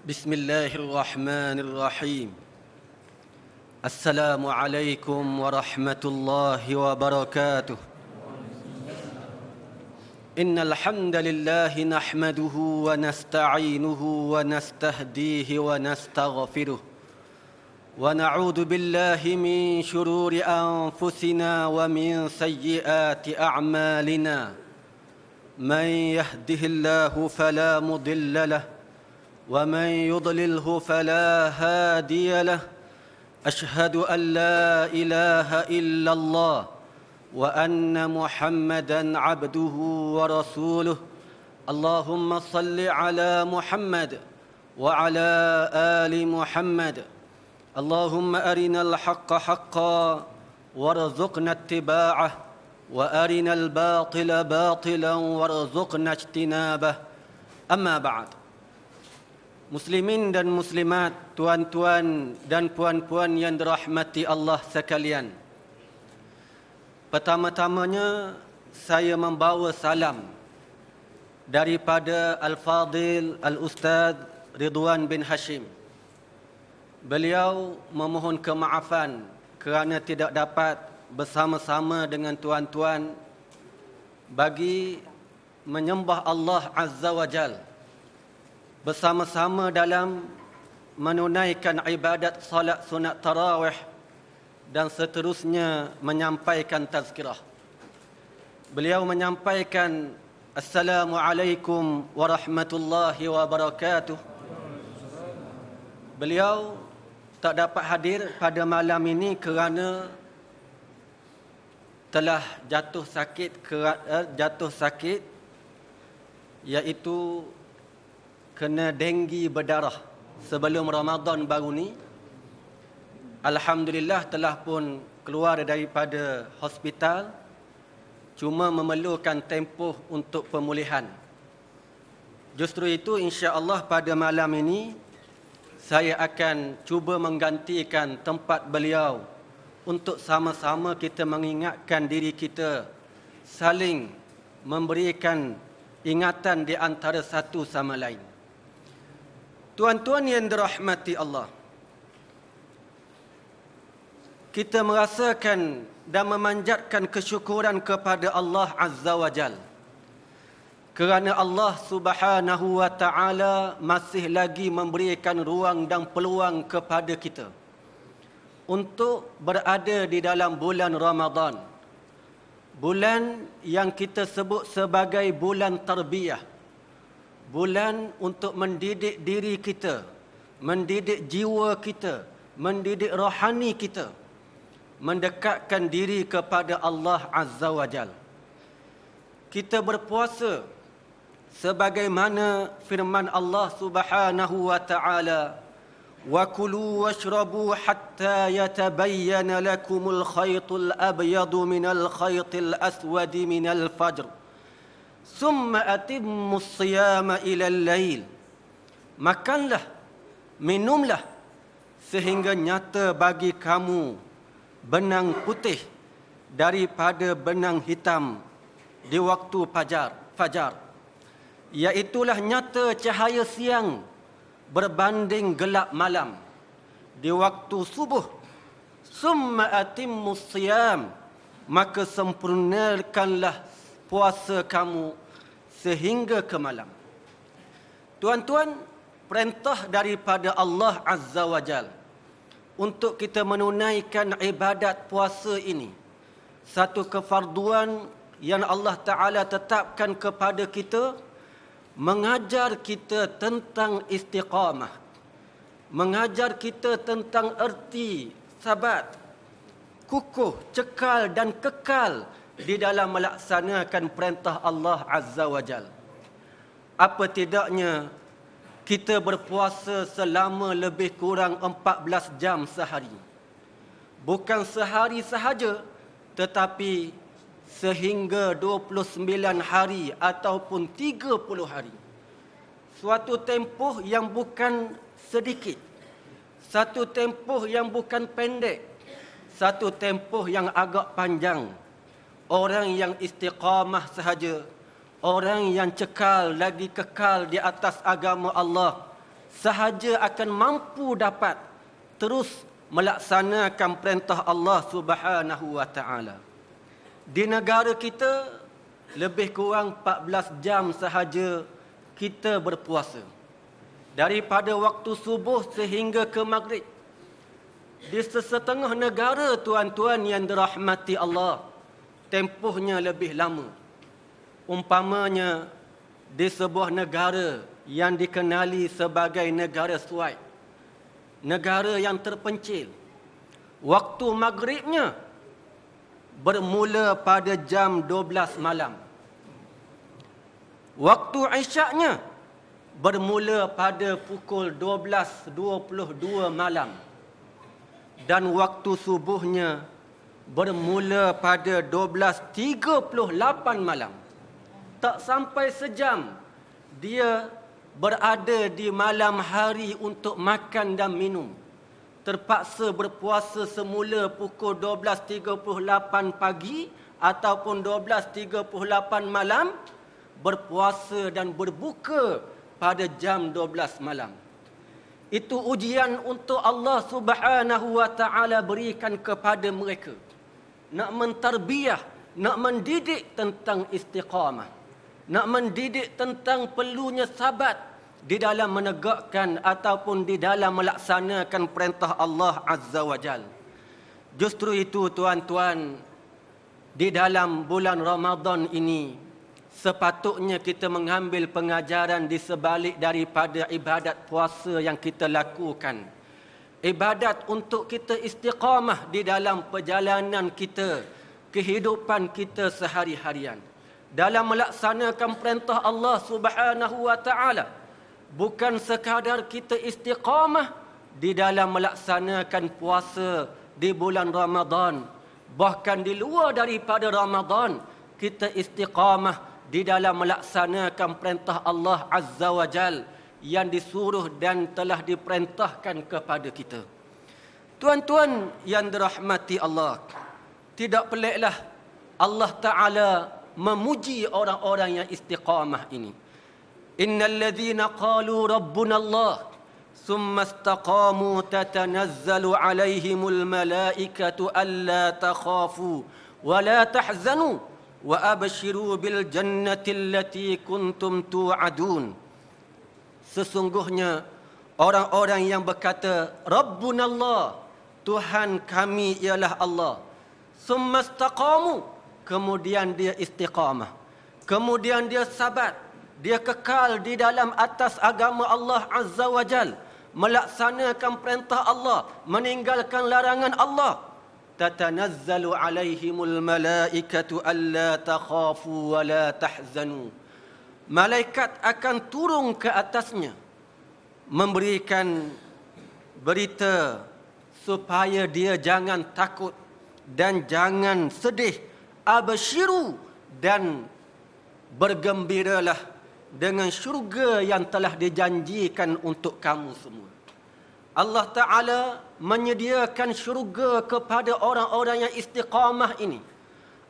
بسم الله الرحمن الرحيم. السلام عليكم ورحمة الله وبركاته. إن الحمد لله نحمده ونستعينه ونستهديه ونستغفره ونعوذ بالله من شرور أنفسنا ومن سيئات أعمالنا. من يهده الله فلا مضل له ومن يضلله فلا هادي له. أشهد أن لا إله إلا الله وأن محمدًا عبده ورسوله. اللهم صل على محمد وعلى آل محمد. اللهم أرنا الحق حقا وارزقنا اتباعه وأرنا الباطل باطلا وارزقنا اجتنابه. أما بعد. Muslimin dan muslimat, tuan-tuan dan puan-puan yang dirahmati Allah sekalian. Pertama-tamanya saya membawa salam daripada Al-Fadil Al-Ustaz Ridwan bin Hashim. Beliau memohon kemaafan kerana tidak dapat bersama-sama dengan tuan-tuan bagi menyembah Allah Azza wa Jal, bersama-sama dalam menunaikan ibadat salat sunat tarawih dan seterusnya menyampaikan tazkirah. Beliau menyampaikan Assalamualaikum warahmatullahi wabarakatuh. Beliau tak dapat hadir pada malam ini kerana telah jatuh sakit iaitu kena denggi berdarah sebelum Ramadan baru ni. Alhamdulillah telah pun keluar daripada hospital, cuma memerlukan tempoh untuk pemulihan. Justru itu insya-Allah pada malam ini saya akan cuba menggantikan tempat beliau untuk sama-sama kita mengingatkan diri kita, saling memberikan ingatan di antara satu sama lain. Tuan-tuan yang dirahmati Allah, kita merasakan dan memanjatkan kesyukuran kepada Allah Azza wa Jal kerana Allah Subhanahu wa Ta'ala masih lagi memberikan ruang dan peluang kepada kita untuk berada di dalam bulan Ramadan, bulan yang kita sebut sebagai bulan tarbiyah, bulan untuk mendidik diri kita, mendidik jiwa kita, mendidik rohani kita, mendekatkan diri kepada Allah Azza wa Jal. Kita berpuasa sebagaimana firman Allah Subhanahu wa Ta'ala, wa kulu washrabu hatta yatabayyana lakumul khaytul abyadu minal khaytil aswadi minal fajr summa atimmus siyama ilal lail. Makanlah, minumlah sehingga nyata bagi kamu benang putih daripada benang hitam di waktu fajar. Iaitulah nyata cahaya siang berbanding gelap malam di waktu subuh. Summa atimmus siyam, maka sempurnakanlah puasa kamu sehingga ke malam. Tuan-tuan, perintah daripada Allah Azza wa Jal untuk kita menunaikan ibadat puasa ini, satu kefarduan yang Allah Ta'ala tetapkan kepada kita, mengajar kita tentang istiqamah, mengajar kita tentang erti sabat, kukuh, cekal dan kekal di dalam melaksanakan perintah Allah Azza wa Jal. Apa tidaknya kita berpuasa selama lebih kurang 14 jam sehari. Bukan sehari sahaja, tetapi sehingga 29 hari ataupun 30 hari. Suatu tempoh yang bukan sedikit, satu tempoh yang bukan pendek, satu tempoh yang agak panjang. Orang yang istiqamah sahaja, orang yang cekal lagi kekal di atas agama Allah sahaja akan mampu dapat terus melaksanakan perintah Allah Subhanahu wa taala. Di negara kita lebih kurang 14 jam sahaja kita berpuasa. Daripada waktu subuh sehingga ke maghrib. Di sesetengah negara tuan-tuan yang dirahmati Allah, tempohnya lebih lama. Umpamanya di sebuah negara yang dikenali sebagai negara Suaid, negara yang terpencil, waktu maghribnya bermula pada jam 12 malam. Waktu isyaknya bermula pada pukul 12.22 malam. Dan waktu subuhnya bermula pada 12.38 malam. Tak sampai sejam dia berada di malam hari untuk makan dan minum. Terpaksa berpuasa semula pukul 12.38 pagi ataupun 12.38 malam, berpuasa dan berbuka pada jam 12 malam. Itu ujian untuk Allah Subhanahu wa taala berikan kepada mereka. Nak mentarbiyah, nak mendidik tentang istiqamah. Nak mendidik tentang perlunya sabat di dalam menegakkan ataupun di dalam melaksanakan perintah Allah Azza wa Jal. Justru itu tuan-tuan, di dalam bulan Ramadan ini, sepatutnya kita mengambil pengajaran di sebalik daripada ibadat puasa yang kita lakukan. Ibadat untuk kita istiqamah di dalam perjalanan kita, kehidupan kita sehari-harian. Dalam melaksanakan perintah Allah Subhanahu wa taala. Bukan sekadar kita istiqamah di dalam melaksanakan puasa di bulan Ramadan. Bahkan di luar daripada Ramadan, kita istiqamah di dalam melaksanakan perintah Allah Azza wa Jal yang disuruh dan telah diperintahkan kepada kita. Tuan-tuan yang dirahmati Allah, tidak peliklah Allah Ta'ala memuji orang-orang yang istiqamah ini. Innal ladzina qalu rabbuna Allah thumma istaqamu tatanazzalu alaihimul malaikatu alla takhafu wa la tahzanu wa abshiru bil jannati allati kuntum tu'adun. Sesungguhnya orang-orang yang berkata Rabbunallah, Tuhan kami ialah Allah. Summa istaqamu, kemudian dia istiqamah, kemudian dia sabat, dia kekal di dalam atas agama Allah Azza wa Jal, melaksanakan perintah Allah, meninggalkan larangan Allah. Tatanazzalu alaihimul malaikatu alla takhafu wa la tahzanu. Malaikat akan turun ke atasnya memberikan berita supaya dia jangan takut dan jangan sedih. Abshiru, dan bergembiralah dengan syurga yang telah dijanjikan untuk kamu semua. Allah Ta'ala menyediakan syurga kepada orang-orang yang istiqamah ini.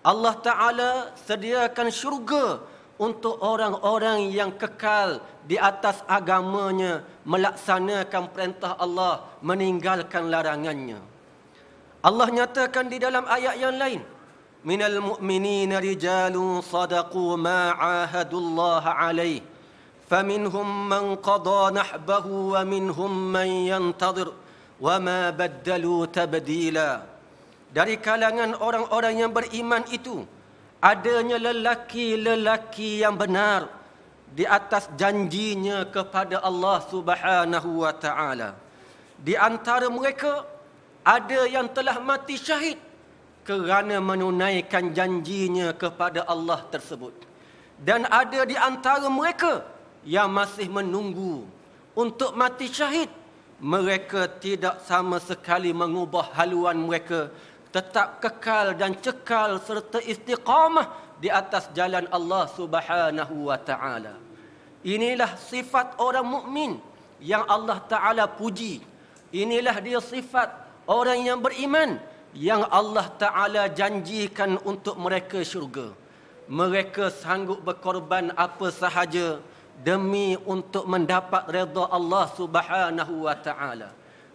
Allah Ta'ala sediakan syurga untuk orang-orang yang kekal di atas agamanya, melaksanakan perintah Allah, meninggalkan larangannya. Allah nyatakan di dalam ayat yang lain, minal mu'minina rijalun sadaqu ma ahadullaha alaih faminhum man qada nahbahu wa minhum man yantadir wa ma baddalu tabdila. Dari kalangan orang-orang yang beriman itu adanya lelaki-lelaki yang benar di atas janjinya kepada Allah Subhanahu wa taala. Di antara mereka ada yang telah mati syahid kerana menunaikan janjinya kepada Allah tersebut. Dan ada di antara mereka yang masih menunggu untuk mati syahid. Mereka tidak sama sekali mengubah haluan mereka, tetap kekal dan cekal serta istiqamah di atas jalan Allah Subhanahu wa taala. Inilah sifat orang mukmin yang Allah Taala puji. Inilah dia sifat orang yang beriman yang Allah Ta'ala janjikan untuk mereka syurga. Mereka sanggup berkorban apa sahaja demi untuk mendapat redha Allah Subhanahu wa taala.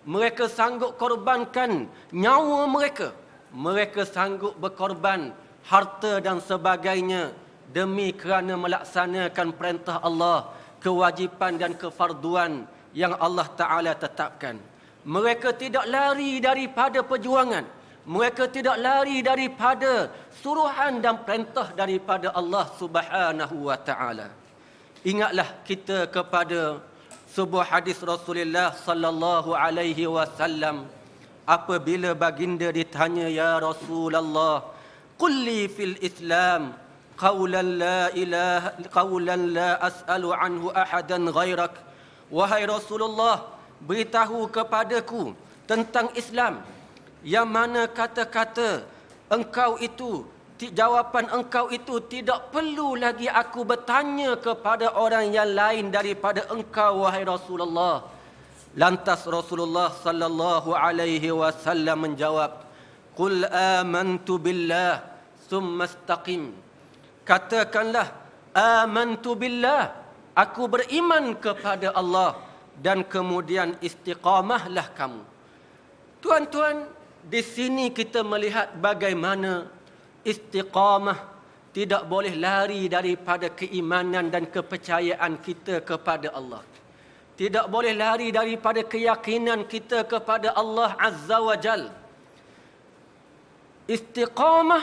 Mereka sanggup korbankan nyawa mereka. Mereka sanggup berkorban harta dan sebagainya demi kerana melaksanakan perintah Allah, kewajipan dan kefarduan yang Allah Ta'ala tetapkan. Mereka tidak lari daripada perjuangan. Mereka tidak lari daripada suruhan dan perintah daripada Allah Subhanahu wa Ta'ala. Ingatlah kita kepada sebuah hadis Rasulullah sallallahu alaihi wasallam apabila baginda ditanya, ya Rasulullah, qul li fil Islam qawlan la as'alu anhu ahadan ghairak. Wahai Rasulullah, beritahu kepadaku tentang Islam yang mana kata-kata engkau itu, jawapan engkau itu tidak perlu lagi aku bertanya kepada orang yang lain daripada engkau, wahai Rasulullah. Lantas Rasulullah sallallahu alaihi wasallam menjawab, qul amantu billah thumma istaqim. Katakanlah, amantu billah, aku beriman kepada Allah, dan kemudian istiqamahlah kamu. Tuan-tuan, di sini kita melihat bagaimana istiqamah tidak boleh lari daripada keimanan dan kepercayaan kita kepada Allah. Tidak boleh lari daripada keyakinan kita kepada Allah Azza wa Jal. Istiqamah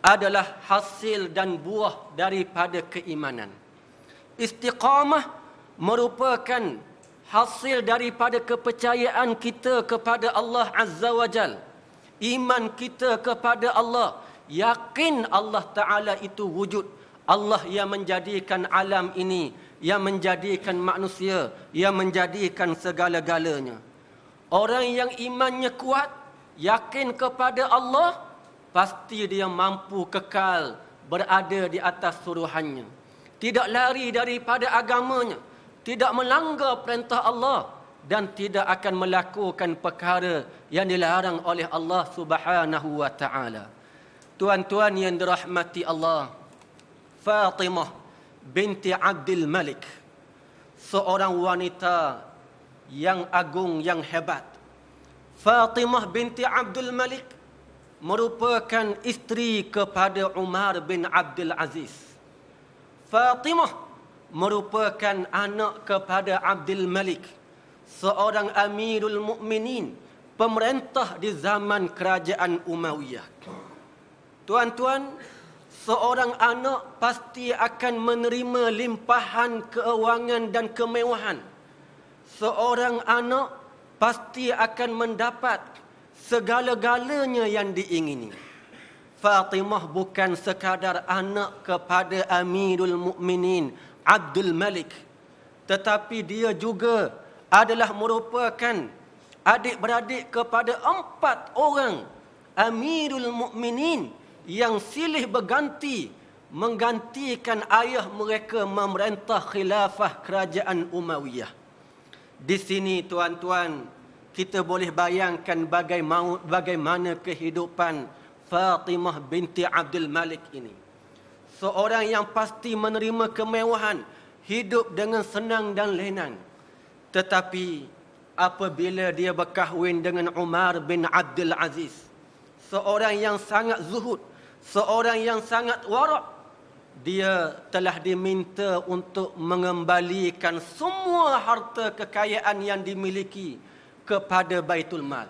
adalah hasil dan buah daripada keimanan. Istiqamah merupakan hasil daripada kepercayaan kita kepada Allah Azza wa Jal. Iman kita kepada Allah, yakin Allah Ta'ala itu wujud. Allah yang menjadikan alam ini, yang menjadikan manusia, yang menjadikan segala-galanya. Orang yang imannya kuat, yakin kepada Allah, pasti dia mampu kekal berada di atas suruhannya. Tidak lari daripada agamanya, tidak melanggar perintah Allah, dan tidak akan melakukan perkara yang dilarang oleh Allah Subhanahu wa taala. Tuan-tuan yang dirahmati Allah, Fatimah binti Abdul Malik, seorang wanita yang agung, yang hebat. Fatimah binti Abdul Malik merupakan isteri kepada Umar bin Abdul Aziz. Fatimah merupakan anak kepada Abdul Malik, seorang Amirul Mukminin, pemerintah di zaman kerajaan Umayyah. Tuan-tuan, seorang anak pasti akan menerima limpahan keuangan dan kemewahan. Seorang anak pasti akan mendapat segala-galanya yang diingini. Fatimah bukan sekadar anak kepada Amirul Mukminin Abdul Malik, tetapi dia juga adalah merupakan adik-beradik kepada 4 orang Amirul Mukminin yang silih berganti menggantikan ayah mereka memerintah khilafah kerajaan Umayyah. Di sini tuan-tuan, kita boleh bayangkan bagaimana kehidupan Fatimah binti Abdul Malik ini. Seorang yang pasti menerima kemewahan, hidup dengan senang dan lenang. Tetapi apabila dia berkahwin dengan Umar bin Abdul Aziz, seorang yang sangat zuhud, seorang yang sangat warak, dia telah diminta untuk mengembalikan semua harta kekayaan yang dimiliki kepada Baitul Mal.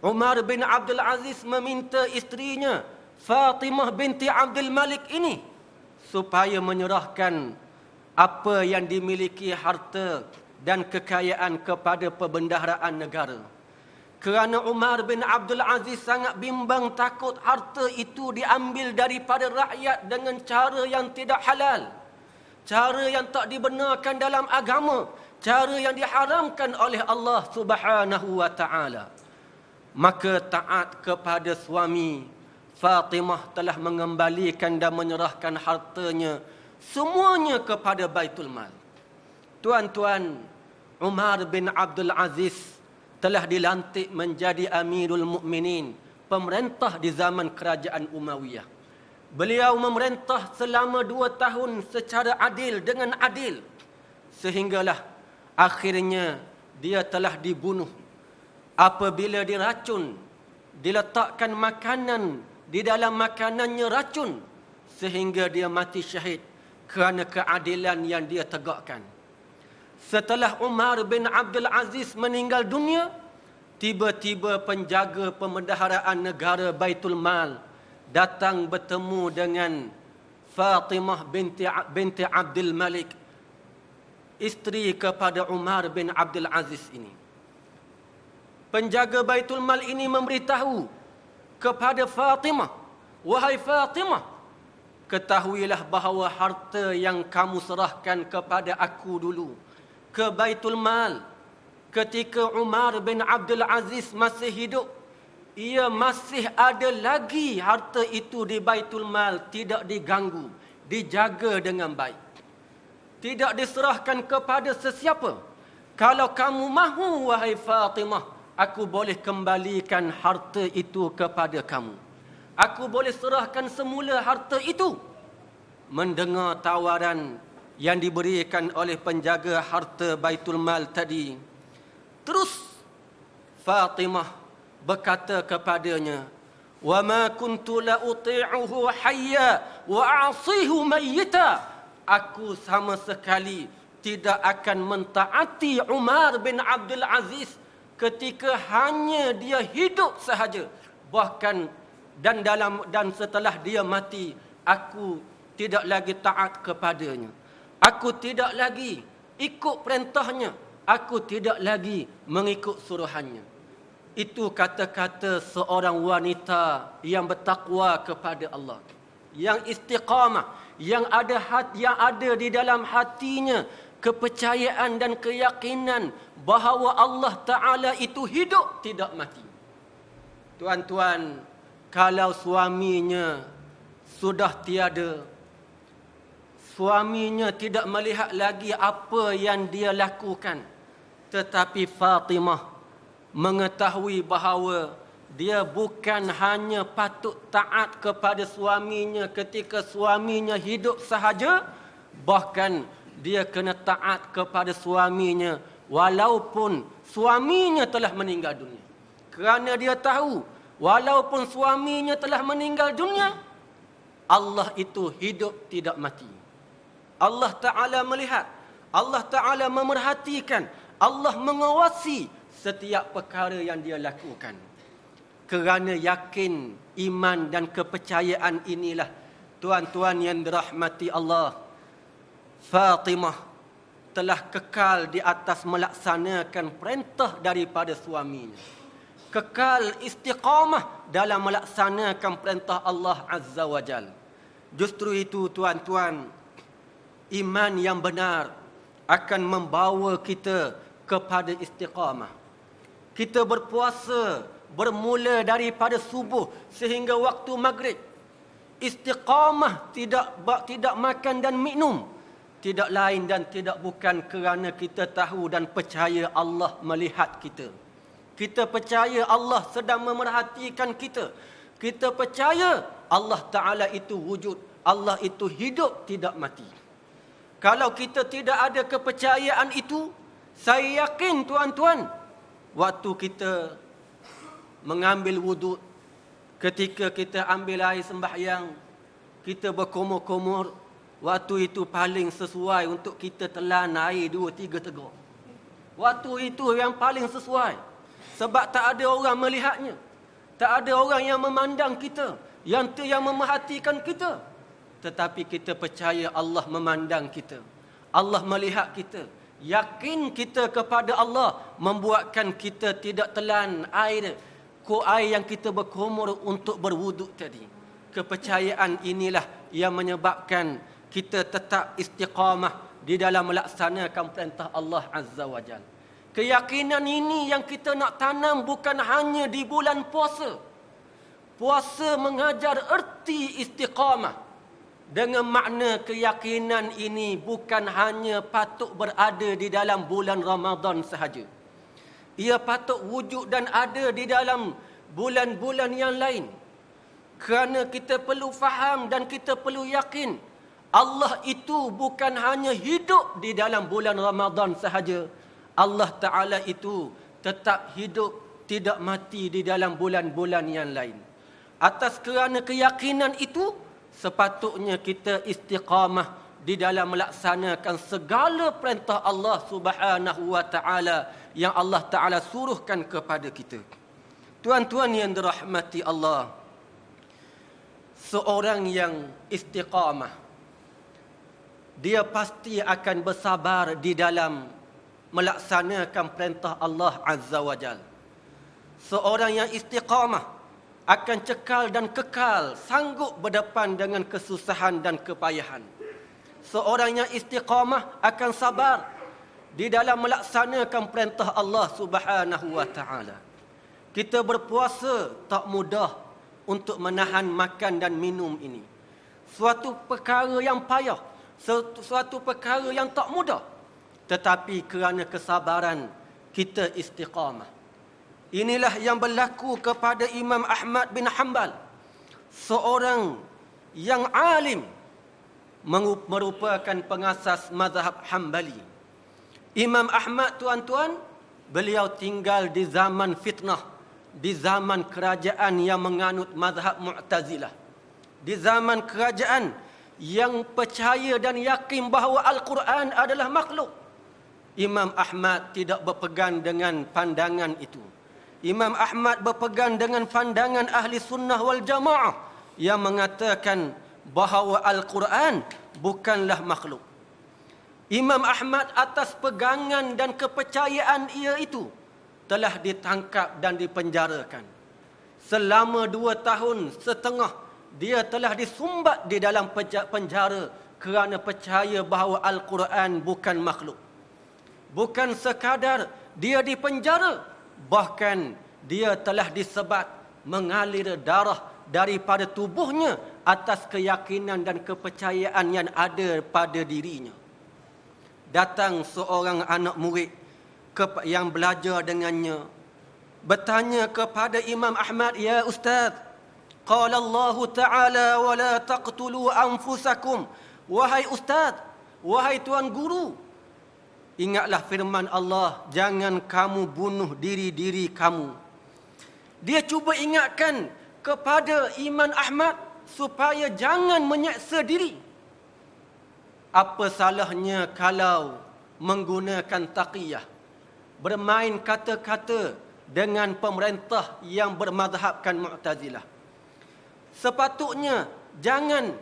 Umar bin Abdul Aziz meminta isterinya Fatimah binti Abdul Malik ini supaya menyerahkan apa yang dimiliki harta dan kekayaan kepada perbendaharaan negara. Kerana Umar bin Abdul Aziz sangat bimbang takut harta itu diambil daripada rakyat dengan cara yang tidak halal, cara yang tak dibenarkan dalam agama, cara yang diharamkan oleh Allah Subhanahu wa taala. Maka taat kepada suami, Fatimah telah mengembalikan dan menyerahkan hartanya semuanya kepada Baitul Mal. Tuan-tuan, Umar bin Abdul Aziz telah dilantik menjadi Amirul Mukminin, pemerintah di zaman kerajaan Umayyah. Beliau memerintah selama 2 tahun secara adil dengan adil. Sehinggalah akhirnya dia telah dibunuh. Apabila diracun, diletakkan makanan di dalam makanannya racun, sehingga dia mati syahid kerana keadilan yang dia tegakkan. Setelah Umar bin Abdul Aziz meninggal dunia, tiba-tiba penjaga pemendaharaan negara Baitul Mal datang bertemu dengan Fatimah binti Abdul Malik, isteri kepada Umar bin Abdul Aziz ini. Penjaga Baitul Mal ini memberitahu kepada Fatimah, "Wahai Fatimah, ketahuilah bahawa harta yang kamu serahkan kepada aku dulu ke Baitul Mal ketika Umar bin Abdul Aziz masih hidup, ia masih ada lagi harta itu di Baitul Mal, tidak diganggu, dijaga dengan baik. Tidak diserahkan kepada sesiapa. Kalau kamu mahu, wahai Fatimah, aku boleh kembalikan harta itu kepada kamu. Aku boleh serahkan semula harta itu." Mendengar tawaran yang diberikan oleh penjaga harta Baitul Mal tadi, terus Fatimah berkata kepadanya, "Wa ma kuntu la uti'uhu hayya wa a'sihu mayyita." Aku sama sekali tidak akan mentaati Umar bin Abdul Aziz ketika hanya dia hidup sahaja. Bahkan dan setelah dia mati, aku tidak lagi taat kepadanya. Aku tidak lagi ikut perintahnya. Aku tidak lagi mengikut suruhannya. Itu kata-kata seorang wanita yang bertakwa kepada Allah, yang istiqamah, yang ada di dalam hatinya kepercayaan dan keyakinan bahawa Allah Ta'ala itu hidup, tidak mati. Tuan-tuan, kalau suaminya sudah tiada, suaminya tidak melihat lagi apa yang dia lakukan, tetapi Fatimah mengetahui bahawa dia bukan hanya patut taat kepada suaminya ketika suaminya hidup sahaja, bahkan dia kena taat kepada suaminya walaupun suaminya telah meninggal dunia. Kerana dia tahu, walaupun suaminya telah meninggal dunia, Allah itu hidup tidak mati. Allah Ta'ala melihat, Allah Ta'ala memerhatikan, Allah mengawasi setiap perkara yang dia lakukan. Kerana yakin, iman dan kepercayaan inilah, tuan-tuan yang dirahmati Allah, Fatimah telah kekal di atas melaksanakan perintah daripada suaminya. Kekal istiqamah dalam melaksanakan perintah Allah Azza wa Jal. Justru itu, tuan-tuan, iman yang benar akan membawa kita kepada istiqamah. Kita berpuasa bermula daripada subuh sehingga waktu maghrib. Istiqamah tidak makan dan minum. Tidak lain dan tidak bukan kerana kita tahu dan percaya Allah melihat kita. Kita percaya Allah sedang memerhatikan kita. Kita percaya Allah Ta'ala itu wujud. Allah itu hidup tidak mati. Kalau kita tidak ada kepercayaan itu, saya yakin tuan-tuan, waktu kita mengambil wuduk, ketika kita ambil air sembahyang, kita berkumur-kumur, waktu itu paling sesuai untuk kita telan air 2-3 teguk. Waktu itu yang paling sesuai. Sebab tak ada orang melihatnya. Tak ada orang yang memandang kita, yang memerhatikan kita. Tetapi kita percaya Allah memandang kita. Allah melihat kita. Yakin kita kepada Allah membuatkan kita tidak telan air yang kita berkumur untuk berwuduk tadi. Kepercayaan inilah yang menyebabkan kita tetap istiqamah di dalam melaksanakan perintah Allah Azza wa Jalla. Keyakinan ini yang kita nak tanam bukan hanya di bulan puasa. Puasa mengajar erti istiqamah. Dengan makna keyakinan ini bukan hanya patut berada di dalam bulan Ramadan sahaja. Ia patut wujud dan ada di dalam bulan-bulan yang lain. Kerana kita perlu faham dan kita perlu yakin, Allah itu bukan hanya hidup di dalam bulan Ramadan sahaja. Allah Ta'ala itu tetap hidup, tidak mati di dalam bulan-bulan yang lain. Atas kerana keyakinan itu, sepatutnya kita istiqamah di dalam melaksanakan segala perintah Allah Subhanahu wa Ta'ala yang Allah Ta'ala suruhkan kepada kita. Tuan-tuan yang dirahmati Allah, seorang yang istiqamah, dia pasti akan bersabar di dalam melaksanakan perintah Allah Azza wa Jal. Seorang yang istiqamah akan cekal dan kekal, sanggup berdepan dengan kesusahan dan kepayahan. Seorang yang istiqamah akan sabar di dalam melaksanakan perintah Allah Subhanahu wa Ta'ala. Kita berpuasa tak mudah untuk menahan makan dan minum ini. Suatu perkara yang payah, suatu perkara yang tak mudah. Tetapi kerana kesabaran, kita istiqamah. Inilah yang berlaku kepada Imam Ahmad bin Hanbal, seorang yang alim, merupakan pengasas mazhab Hanbali. Imam Ahmad, tuan-tuan, beliau tinggal di zaman fitnah, di zaman kerajaan yang menganut mazhab Mu'tazilah, di zaman kerajaan yang percaya dan yakin bahawa Al-Quran adalah makhluk. Imam Ahmad tidak berpegang dengan pandangan itu. Imam Ahmad berpegang dengan pandangan ahli sunnah wal jamaah yang mengatakan bahawa Al-Quran bukanlah makhluk. Imam Ahmad atas pegangan dan kepercayaan ia itu telah ditangkap dan dipenjarakan. Selama 2 tahun setengah dia telah disumbat di dalam penjara kerana percaya bahawa Al-Quran bukan makhluk. Bukan sekadar dia dipenjara, bahkan dia telah disebat mengalir darah daripada tubuhnya atas keyakinan dan kepercayaan yang ada pada dirinya. Datang seorang anak murid yang belajar dengannya, bertanya kepada Imam Ahmad, "Ya Ustaz, qala Allah Ta'ala wa la taqtulu anfusakum." Wahai Ustaz, wahai Tuan Guru, ingatlah firman Allah, jangan kamu bunuh diri-diri kamu. Dia cuba ingatkan kepada Imam Ahmad supaya jangan menyeksa diri. Apa salahnya kalau menggunakan taqiyah, bermain kata-kata dengan pemerintah yang bermazhabkan Mu'tazilah? Sepatutnya jangan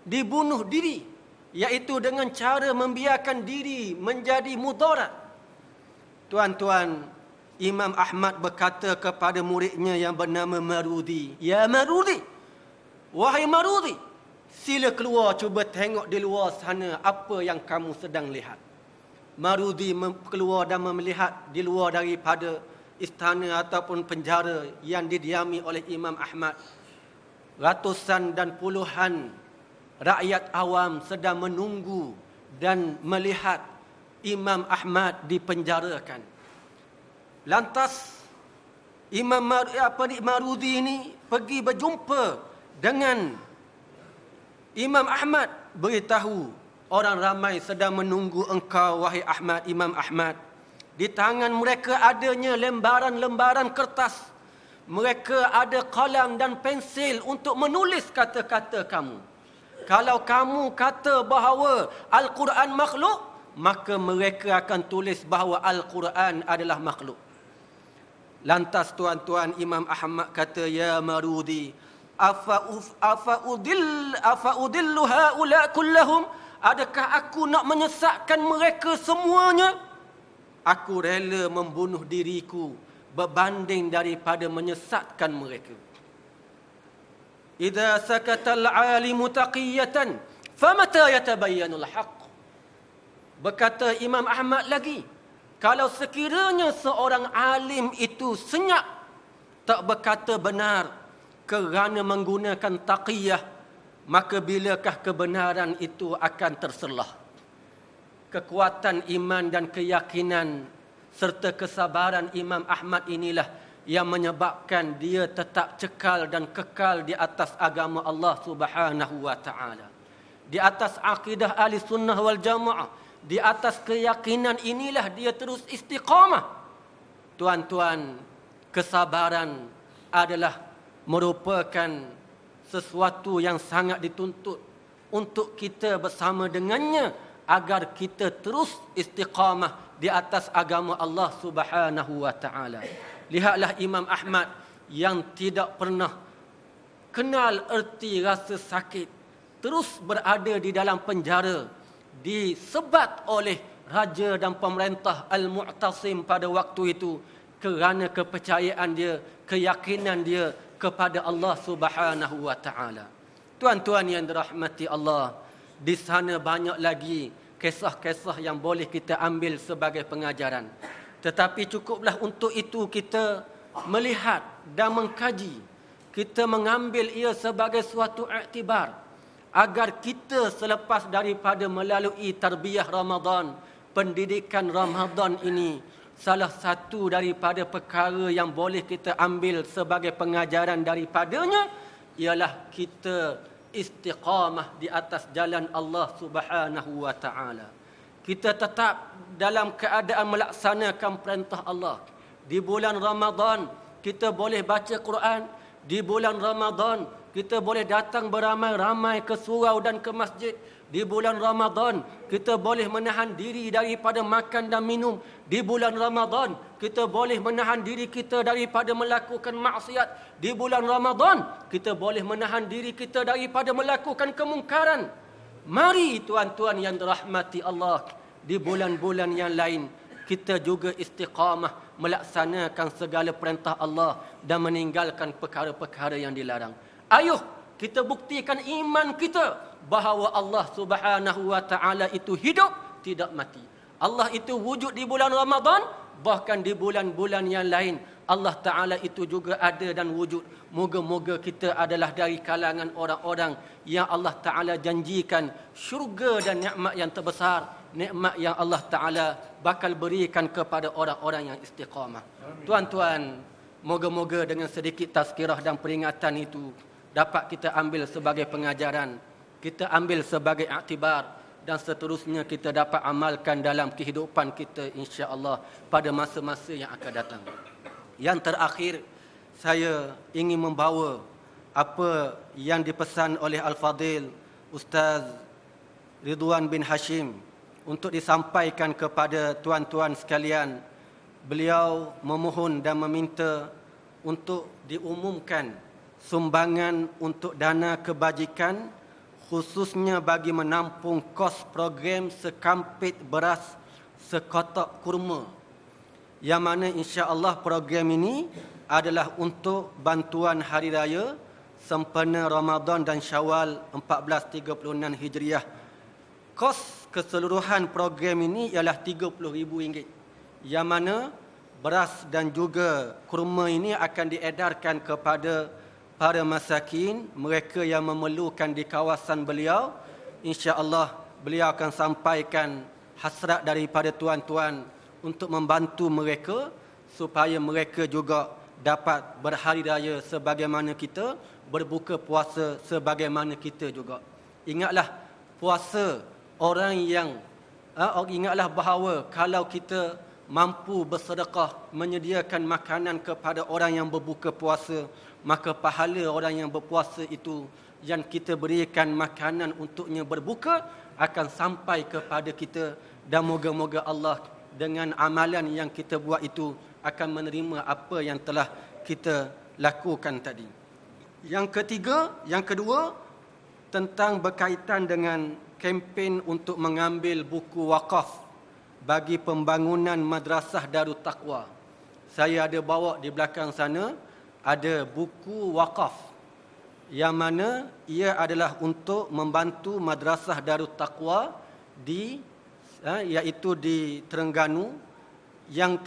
dibunuh diri, iaitu dengan cara membiarkan diri menjadi mudarat. Tuan-tuan, Imam Ahmad berkata kepada muridnya yang bernama Marudi, "Ya Marudi, wahai Marudi, sila keluar, cuba tengok di luar sana apa yang kamu sedang lihat." Marudi keluar dan melihat di luar daripada istana ataupun penjara yang didiami oleh Imam Ahmad. Ratusan dan puluhan rakyat awam sedang menunggu dan melihat Imam Ahmad dipenjarakan. Lantas Imam Marudi ini pergi berjumpa dengan Imam Ahmad, beritahu, orang ramai sedang menunggu engkau wahai Ahmad, Imam Ahmad. Di tangan mereka adanya lembaran-lembaran kertas. Mereka ada kalam dan pensil untuk menulis kata-kata kamu. Kalau kamu kata bahawa Al-Quran makhluk, maka mereka akan tulis bahawa Al-Quran adalah makhluk. Lantas tuan-tuan, Imam Ahmad kata, "Ya Marudi, afa udillu haula kullahum? Adakah aku nak menyesatkan mereka semuanya? Aku rela membunuh diriku berbanding daripada menyesatkan mereka." "Idza sakata al-'alimu taqiyatan, famata yatabayyanul haqq?" Berkata Imam Ahmad lagi, kalau sekiranya seorang alim itu senyap, tak berkata benar kerana menggunakan taqiyah, maka bilakah kebenaran itu akan terselah? Kekuatan iman dan keyakinan serta kesabaran Imam Ahmad inilah yang menyebabkan dia tetap cekal dan kekal di atas agama Allah Subhanahu wa taala. Di atas akidah ahli sunnah wal jamaah, di atas keyakinan inilah dia terus istiqamah. Tuan-tuan, kesabaran adalah merupakan sesuatu yang sangat dituntut untuk kita bersama dengannya agar kita terus istiqamah di atas agama Allah Subhanahu wa taala. Lihatlah Imam Ahmad yang tidak pernah kenal erti rasa sakit, terus berada di dalam penjara disebat oleh raja dan pemerintah Al-Mu'tasim pada waktu itu kerana kepercayaan dia, keyakinan dia kepada Allah Subhanahu wa taala. Tuan-tuan yang dirahmati Allah, di sana banyak lagi kisah-kisah yang boleh kita ambil sebagai pengajaran. Tetapi cukuplah untuk itu kita melihat dan mengkaji. Kita mengambil ia sebagai suatu iktibar agar kita selepas daripada melalui tarbiyah Ramadan, pendidikan Ramadan ini, salah satu daripada perkara yang boleh kita ambil sebagai pengajaran daripadanya ialah kita istiqamah di atas jalan Allah Subhanahu wa taala. Kita tetap dalam keadaan melaksanakan perintah Allah. Di bulan Ramadan kita boleh baca Quran, di bulan Ramadan kita boleh datang beramai-ramai ke surau dan ke masjid. Di bulan Ramadan kita boleh menahan diri daripada makan dan minum. Di bulan Ramadan kita boleh menahan diri kita daripada melakukan maksiat. Di bulan Ramadan kita boleh menahan diri kita daripada melakukan kemungkaran. Mari tuan-tuan yang dirahmati Allah, di bulan-bulan yang lain kita juga istiqamah melaksanakan segala perintah Allah dan meninggalkan perkara-perkara yang dilarang. Ayuh kita buktikan iman kita bahawa Allah Subhanahu wa taala itu hidup, tidak mati. Allah itu wujud di bulan Ramadan, bahkan di bulan-bulan yang lain Allah Taala itu juga ada dan wujud. Moga-moga kita adalah dari kalangan orang-orang yang Allah Taala janjikan syurga dan nikmat yang terbesar, nikmat yang Allah Taala bakal berikan kepada orang-orang yang istiqamah. Tuan-tuan, moga-moga dengan sedikit tazkirah dan peringatan itu dapat kita ambil sebagai pengajaran, kita ambil sebagai iktibar, dan seterusnya kita dapat amalkan dalam kehidupan kita insya-Allah pada masa-masa yang akan datang. Yang terakhir, saya ingin membawa apa yang dipesan oleh Al-Fadil Ustaz Ridwan bin Hashim untuk disampaikan kepada tuan-tuan sekalian. Beliau memohon dan meminta untuk diumumkan sumbangan untuk dana kebajikan khususnya bagi menampung kos program sekampit beras sekotak kurma, yang mana insya-Allah program ini adalah untuk bantuan hari raya sempena Ramadan dan Syawal 1436 Hijriah. Kos keseluruhan program ini ialah RM30,000, yang mana beras dan juga kurma ini akan diedarkan kepada para masakin, mereka yang memerlukan di kawasan beliau. InsyaAllah beliau akan sampaikan hasrat daripada tuan-tuan untuk membantu mereka supaya mereka juga dapat berhari raya sebagaimana kita, berbuka puasa sebagaimana kita juga. Ingatlah puasa orang yang ingatlah bahawa kalau kita mampu bersedekah menyediakan makanan kepada orang yang berbuka puasa, maka pahala orang yang berpuasa itu yang kita berikan makanan untuknya berbuka akan sampai kepada kita, dan moga-moga Allah dengan amalan yang kita buat itu akan menerima apa yang telah kita lakukan tadi. Yang kedua tentang berkaitan dengan kempen untuk mengambil buku wakaf bagi pembangunan Madrasah Darut Taqwa. Saya ada bawa di belakang sana, ada buku wakaf yang mana ia adalah untuk membantu Madrasah Darut Taqwa iaitu di Terengganu, yang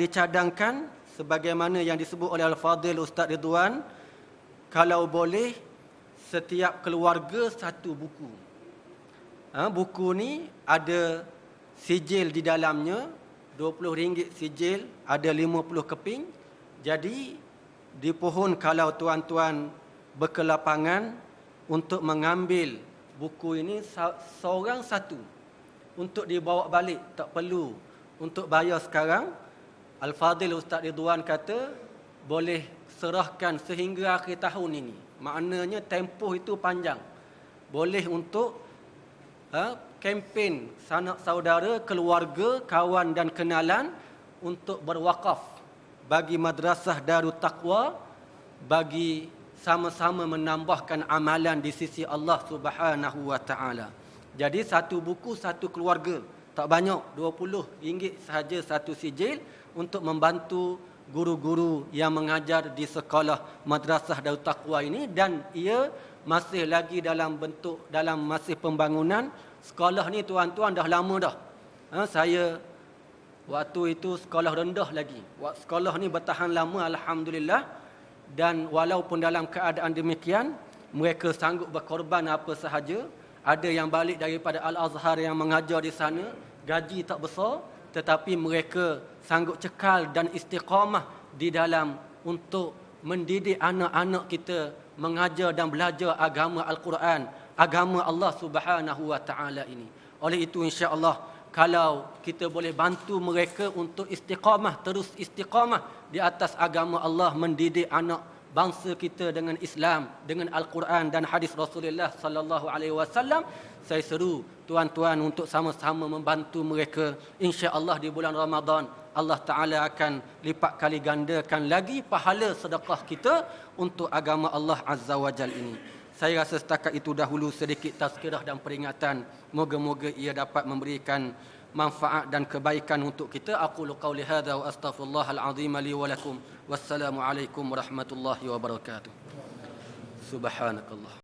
dicadangkan sebagaimana yang disebut oleh Al-Fadil Ustaz Ridwan, kalau boleh setiap keluarga satu buku. Buku ni ada sijil di dalamnya, RM20 sijil, ada 50 keping, Jadi dipohon kalau tuan-tuan berkelapangan untuk mengambil buku ini seorang satu untuk dibawa balik, tak perlu untuk bayar sekarang. Al-Fadhil Ustaz Ridwan kata boleh serahkan sehingga akhir tahun ini. Maknanya tempoh itu panjang. Boleh untuk kempen sanak saudara, keluarga, kawan dan kenalan untuk berwakaf bagi Madrasah Darut Taqwa, bagi sama-sama menambahkan amalan di sisi Allah Subhanahu wa taala. Jadi satu buku satu keluarga, tak banyak, RM20 sahaja satu sijil untuk membantu guru-guru yang mengajar di sekolah Madrasah Darut Taqwa ini, dan ia masih lagi dalam masih pembangunan. Sekolah ni tuan-tuan dah lama dah. Saya waktu itu sekolah rendah lagi. Sekolah ni bertahan lama alhamdulillah, dan walaupun dalam keadaan demikian mereka sanggup berkorban apa sahaja. Ada yang balik daripada Al-Azhar yang mengajar di sana, gaji tak besar, tetapi mereka sanggup cekal dan istiqamah di dalam untuk mendidik anak-anak kita mengajar dan belajar agama Al-Quran, agama Allah Subhanahu wa taala ini. Oleh itu insya-Allah kalau kita boleh bantu mereka untuk istiqamah, terus istiqamah di atas agama Allah, mendidik anak bangsa kita dengan Islam, dengan Al-Quran dan hadis Rasulullah sallallahu alaihi wasallam, saya seru tuan-tuan untuk sama-sama membantu mereka. Insya-Allah di bulan Ramadan Allah Taala akan lipat kali gandakan lagi pahala sedekah kita untuk agama Allah Azza wa Jalla ini. Saya rasa setakat itu dahulu sedikit tazkirah dan peringatan. Moga-moga ia dapat memberikan manfaat dan kebaikan untuk kita. Aqulu qauli hadza wa astaghfirullahal azim li wa lakum. Wassalamu alaikum warahmatullahi wabarakatuh. Subhanakallah.